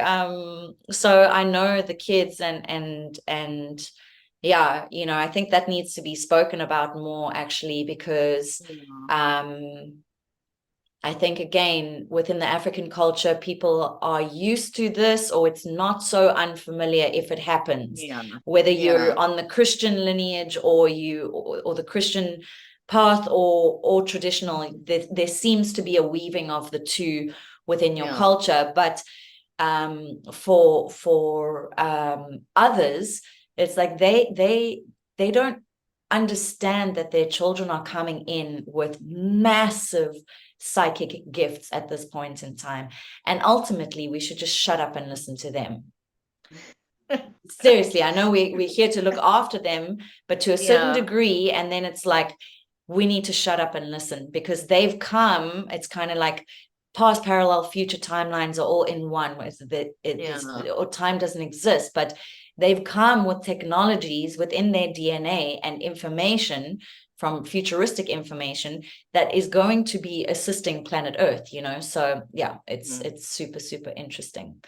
so I know the kids and yeah, you know, I think that needs to be spoken about more actually because I think, again, within the African culture, people are used to this, or it's not so unfamiliar if it happens. Whether you're on the Christian lineage or or the Christian path or traditional, there seems to be a weaving of the two within your culture. But for others, it's like they don't understand that their children are coming in with massive psychic gifts at this point in time, and ultimately we should just shut up and listen to them. Seriously, I know we're here to look after them, but to a certain degree, and then it's like we need to shut up and listen because they've come. It's kind of like past, parallel, future timelines are all in one, or time doesn't exist, but they've come with technologies within their DNA and information from futuristic information that is going to be assisting planet Earth, you know? So yeah, it's super, super interesting.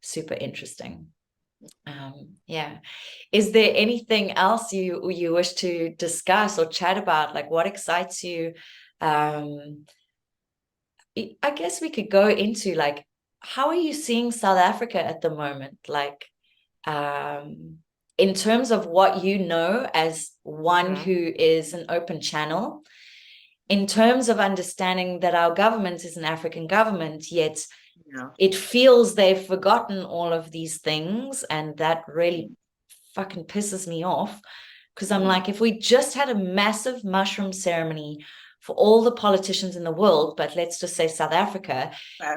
Super interesting. Yeah. Is there anything else you wish to discuss or chat about? Like what excites you? I guess we could go into like, how are you seeing South Africa at the moment? Like, in terms of what you know as one who is an open channel, in terms of understanding that our government is an African government, yet it feels they've forgotten all of these things, and that really fucking pisses me off because I'm like, if we just had a massive mushroom ceremony for all the politicians in the world, but let's just say South Africa,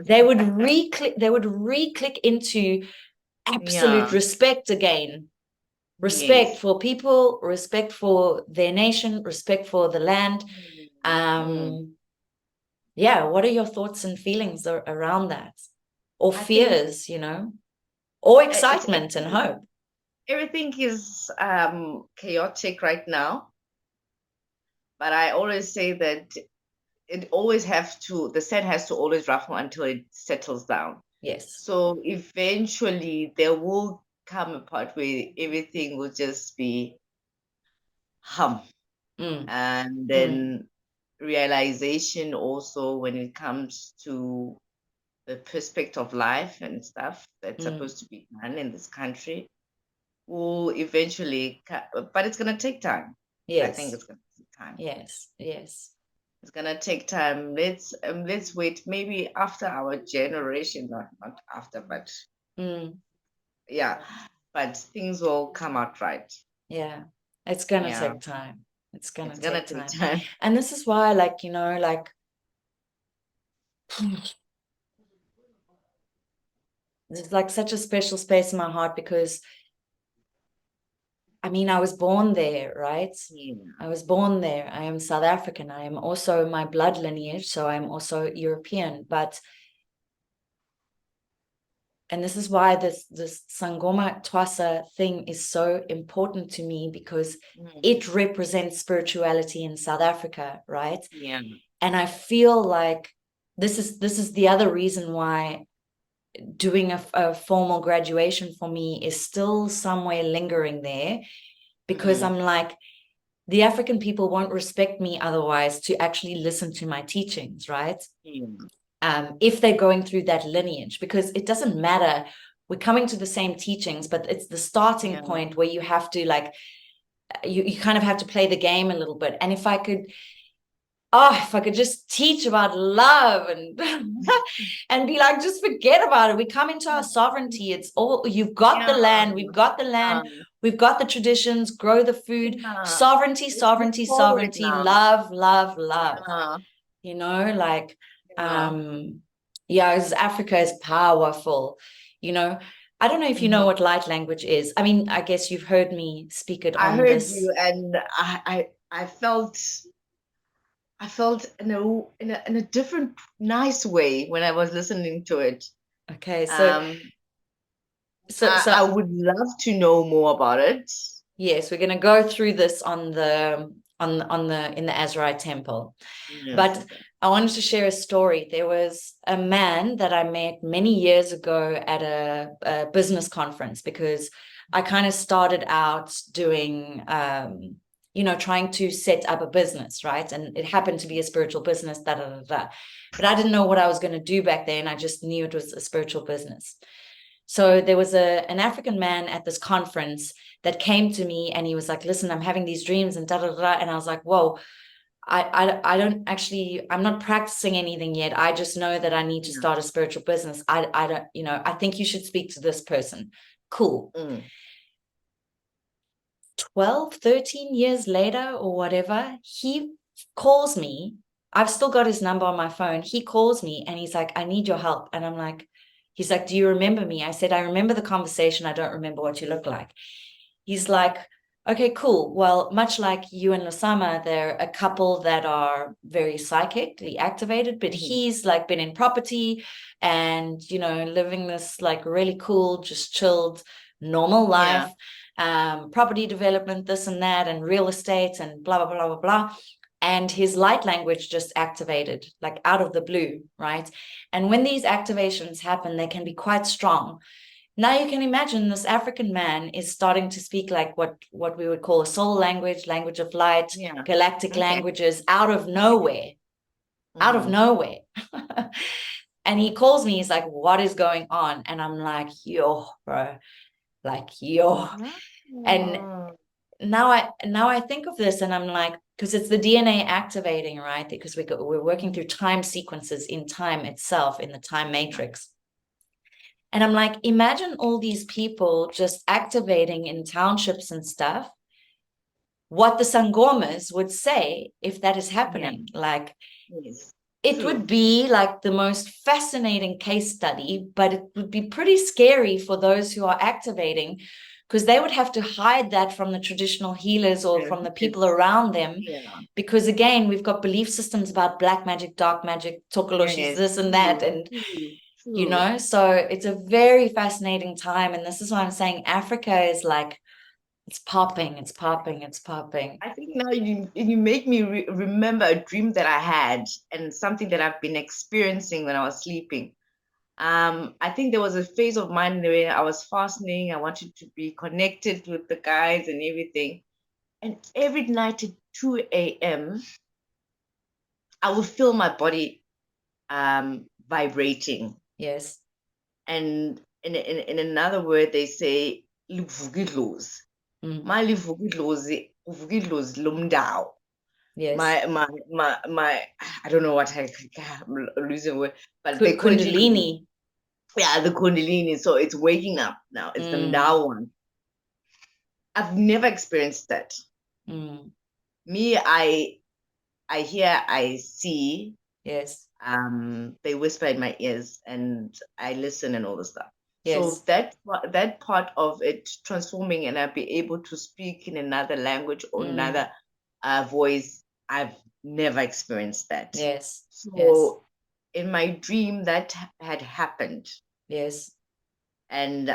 they would re-click into absolute respect again. Respect for people, respect for their nation, respect for the land. Yeah, what are your thoughts and feelings around that? Or fears, you know, or excitement and hope? Everything is chaotic right now. But I always say that the sand has to always ruffle until it settles down. Yes. So eventually there will come a part where everything will just be hum. And then realization also when it comes to the perspective of life and stuff that's supposed to be done in this country will eventually, but it's going to take time. Yes. I think it's going to take time. Yes. It's going to take time. Let's wait maybe after our generation, not after, but yeah, but things will come out right. Yeah. It's going to take time. It's going to take time. And this is why, like, you know, like, there's like such a special space in my heart because I mean, I was born there, right? I was born there. I am South African. I am also my blood lineage, so I'm also European. And this is why this Sangoma Uthwasa thing is so important to me because it represents spirituality in South Africa, right? Yeah. And I feel like this is the other reason why doing a formal graduation for me is still somewhere lingering there, because I'm like, the African people won't respect me otherwise to actually listen to my teachings, right? If they're going through that lineage, because it doesn't matter, we're coming to the same teachings, but it's the starting point where you have to like, you kind of have to play the game a little bit. And if I could oh, if I could just teach about love and and be like, just forget about it. We come into our sovereignty. It's all, you've got the Yeah. land, we've got the land, we've got the traditions, grow the food, Yeah. sovereignty, Let's move sovereignty, forward sovereignty, now. love, love, love. Yeah. You know, like, Yeah. yeah, Africa is powerful. You know, I don't know if you know Mhm. what light language is. I mean, I guess you've heard me speak it I on heard this. you, and I felt in a different nice way when I was listening to it. Okay, Um, so I so would love to know more about it. yes, we're going to go through this on the in the AZURITE temple. Yes. But I wanted to share a story. There was a man that I met many years ago at a business conference, because I kind of started out doing trying to set up a business, right? And it happened to be a spiritual business, da da da da. But I didn't know what I was going to do back then. I just knew it was a spiritual business. So there was an African man at this conference that came to me, and he was like, listen, I'm having these dreams and da da da. And I was like, whoa, I don't actually, I'm not practicing anything yet. I just know that I need to start a spiritual business. I don't, I think you should speak to this person. Cool. Mm. 12, 13 years later or whatever, he calls me. I've still got his number on my phone. He calls me and he's like, I need your help. And I'm like, he's like, do you remember me? I said, I remember the conversation. I don't remember what you look like. He's like, okay, cool. Well, much like you and Lasama, they're a couple that are very psychically activated, but he's like been in property and, living this like really cool, just chilled, normal life, property development, this and that, and real estate and blah, blah, blah, blah, blah. And his light language just activated like out of the blue, right? And when these activations happen, they can be quite strong. Now you can imagine this African man is starting to speak like what we would call a soul language, language of light, galactic languages out of nowhere, out of nowhere. And he calls me, he's like, what is going on? And I'm like, yo, bro, like, yo. And now I think of this and I'm like, because it's the DNA activating, right? Because we're working through time sequences in time itself, in the time matrix. And I'm like, imagine all these people just activating in townships and stuff, what the Sangomas would say if that is happening. Like, it would be like the most fascinating case study, but it would be pretty scary for those who are activating, because they would have to hide that from the traditional healers or from the people around them. Because again, we've got belief systems about black magic, dark magic, Tokoloshis, this and that. And so it's a very fascinating time. And this is why I'm saying Africa is like, it's popping, it's popping, it's popping. I think now you make me remember a dream that I had and something that I've been experiencing when I was sleeping. I think there was a phase of mine where I was fasting. I wanted to be connected with the guys and everything. And every night at 2 a.m., I would feel my body vibrating. Yes. And in another word, they say livukidlozi. My livukidlozi lomdao. Yes. My I don't know what I'm losing word, but they call Kundalini. Yeah, the Kundalini. So it's waking up now. It's the Mdao one. I've never experienced that. Me, I hear, I see. Yes. They whisper in my ears and I listen and all the stuff. Yes. So that part of it transforming and I'll be able to speak in another language or another voice, I've never experienced that. Yes. So in my dream that had happened. Yes. And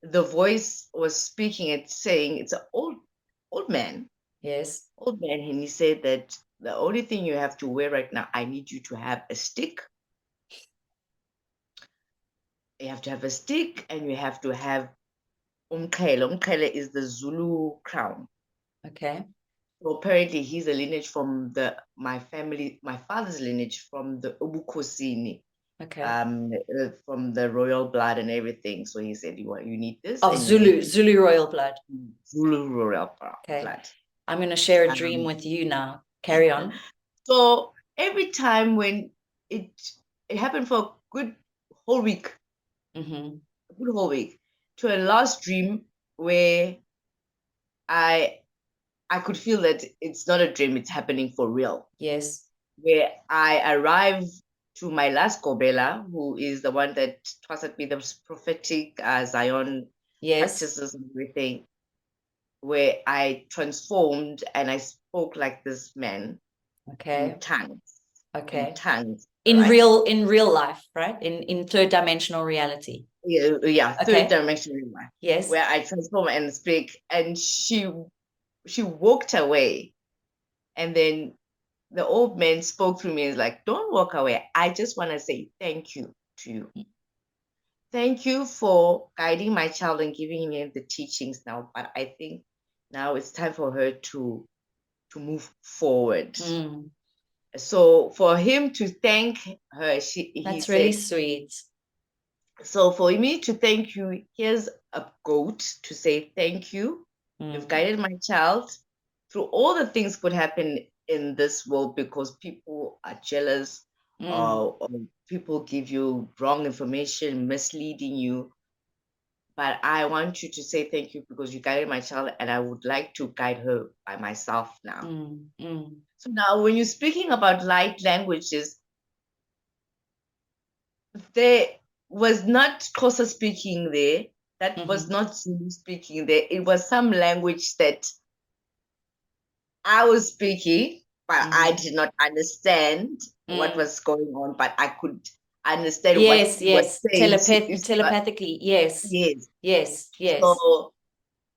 the voice was speaking it, saying it's an old man. Yes. Old man, and he said that the only thing you have to wear right now, I need you to have a stick. You have to have a stick, and you have to have umqhele. Umqhele is the Zulu crown. Okay. So apparently he's a lineage from my father's lineage from the Ubukhosini. Okay. From the royal blood and everything. So he said, you need this. Of Zulu royal blood. Zulu royal blood. I'm going to share a dream with you now. Carry on. So every time when it happened for a good whole week, Mm-hmm. a good whole week, to a last dream where I could feel that it's not a dream, it's happening for real. Yes. Where I arrive to my last Kobela, who is the one that trusted me the prophetic Zion Yes. practices and everything, where I transformed and I spoke like this man in Okay. tongues, in Okay. tongues, In right? real life, right? In third dimensional reality. Yeah, third Okay. dimensional life, Yes. where I transform and speak, and she walked away, and then the old man spoke to me and was like, "Don't walk away. I just want to say thank you to you. Thank you for guiding my child and giving me the teachings now. But I think now it's time for her to move forward." Mm. So for him to thank her, he That's really said, sweet. "So for me to thank you, here's a goat to say thank you. You've Mm. guided my child through all the things could happen in this world because people are jealous, Mm. or people give you wrong information, misleading you. But I want you to say thank you because you guided my child, and I would like to guide her by myself now." Mm. Mm. So now, when you're speaking about light languages, there was not Xhosa speaking there. That was Mm-hmm. not Zulu speaking there. It was some language that I was speaking, but I Mm-hmm. did not understand what Mm. was going on. But I could understand what Yes, he was yes. saying. Telepathically. Yes. Yes. Yes. Yes.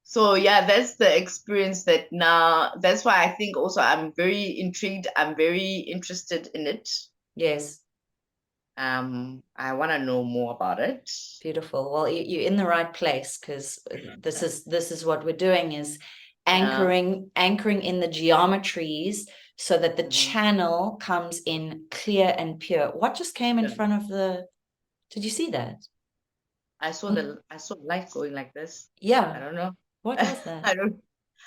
So yeah, that's the experience that now. That's why I think also I'm very intrigued. I'm very interested in it. Yes. I want to know more about it. Beautiful. Well, you're in the right place because this is what we're doing is Yeah. anchoring in the geometries so that the Mhm. channel comes in clear and pure. What just came in Yeah. front of the? Did you see that? I saw light going like this. I Yeah. don't know. What was that?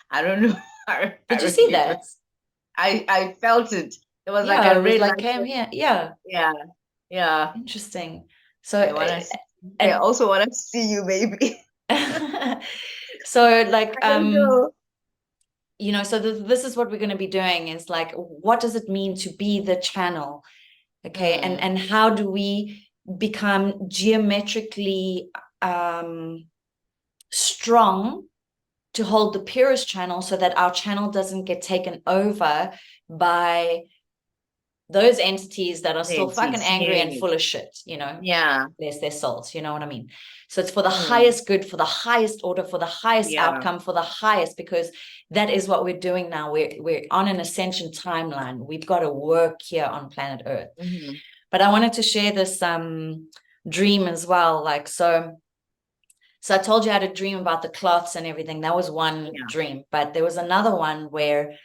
I don't know. I Did you don't see get it. that? I felt it. It was like Yeah, a it was red like light. came here. Yeah. Yeah. Yeah. Interesting. So They want to. They and also want to see you, maybe. so like I don't know. so this is what we're going to be doing is like what does it mean to be the channel, okay, Mm. and how do we become geometrically strong to hold the purest channel so that our channel doesn't get taken over by those entities that are still fucking Entities. angry and Yes. full of shit, Yeah. bless their souls, you know what I mean? So it's for the Mm. highest good, for the highest order, for the highest Yeah. outcome, for the highest, because that is what we're doing now. We're on an ascension timeline. We've got to work here on planet Earth. Mm-hmm. But I wanted to share this dream as well. Like so I told you I had a dream about the cloths and everything. That was one Yeah. dream, but there was another one where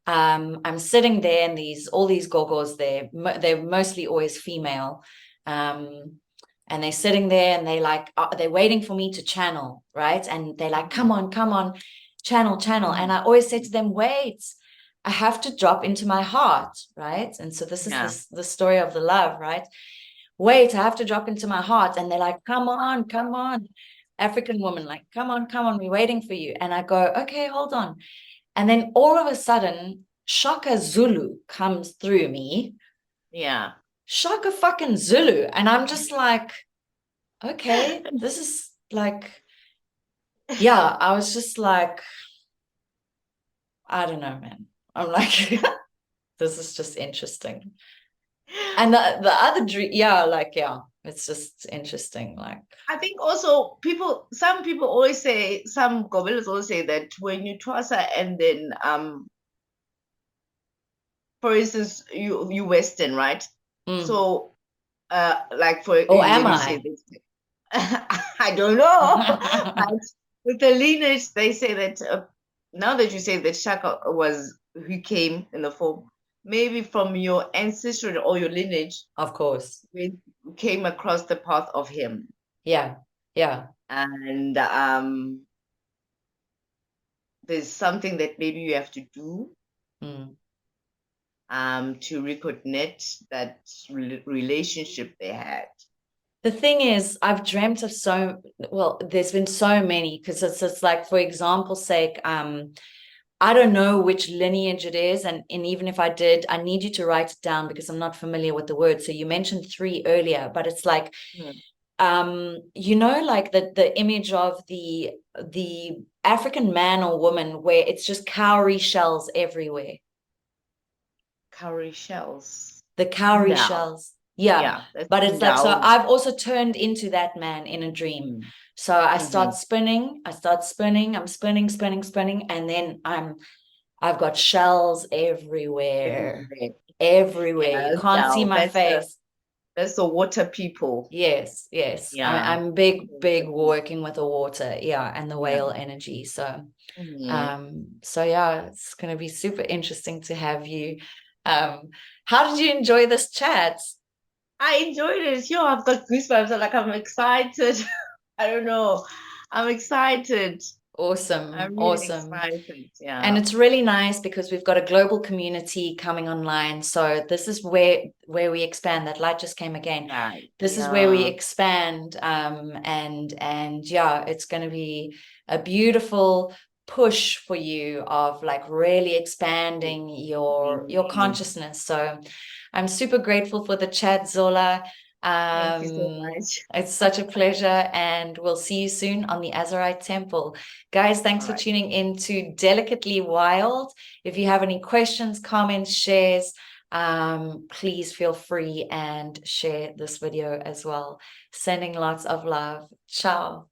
I'm sitting there and all these gogos there, they're mostly always female. And they're sitting there and they're waiting for me to channel, right? And they're like, come on, channel. And I always say to them, wait, I have to drop into my heart, right? And so this is Yeah. the story of the love, right? Wait, I have to drop into my heart. And they're like, come on. African woman, like, come on, we're waiting for you. And I go, okay, hold on. And then all of a sudden, Shaka Zulu comes through me. Yeah. Shaka fucking Zulu. And I'm just like, okay, this is like, yeah, I was just like, I don't know, man. I'm like, this is just interesting. And the other dream, yeah, like, yeah, it's just interesting. Like, I think also some people always say, some Gobelas always say that when you Twasa and then, for instance, you Western, right? mm. So, like for Or let am me say I? this, I don't know, but with the lineage, they say that now that you say that Shaka he came in the form, maybe from your ancestry or your lineage, Of course. we came across the path of him, Yeah. Yeah. and there's something that maybe you have to do Mm. to reconnect that relationship they had. The thing is, I've dreamt of there's been so many, because it's like, for example's sake, I don't know which lineage it is, and even if I did, I need you to write it down because I'm not familiar with the word. So you mentioned 3 earlier, but it's like, like the image of the African man or woman where it's just cowrie shells everywhere. Cowrie shells. The cowrie No. shells. Yeah. That's But it's like, so no. I've also turned into that man in a dream. So I start spinning, I'm spinning, spinning, spinning, and then I've got shells everywhere. Everywhere. You Yeah, can't see no, my face. that's the water people. Yes, yes. Yeah. I'm big working with the water, yeah, and the Yeah. whale energy. So Mhm. yeah, it's gonna be super interesting to have you. How did you enjoy this chat? I enjoyed it. Yo, I've got goosebumps. I'm excited. I don't know. I'm excited. Awesome, I'm really awesome. excited. And Yeah. it's really nice because we've got a global community coming online. So this is where we expand. That light just came again. Right. This is where we Yeah. expand. And yeah, it's going to be a beautiful push for you of like really expanding your Mhm. consciousness. So I'm super grateful for the chat, Zola. Thank you so much. It's such a pleasure, and we'll see you soon on the Azurite Temple. Guys, thanks All for right. tuning in to Delicately Wild. If you have any questions, comments, shares, please feel free and share this video as well. Sending lots of love. Ciao.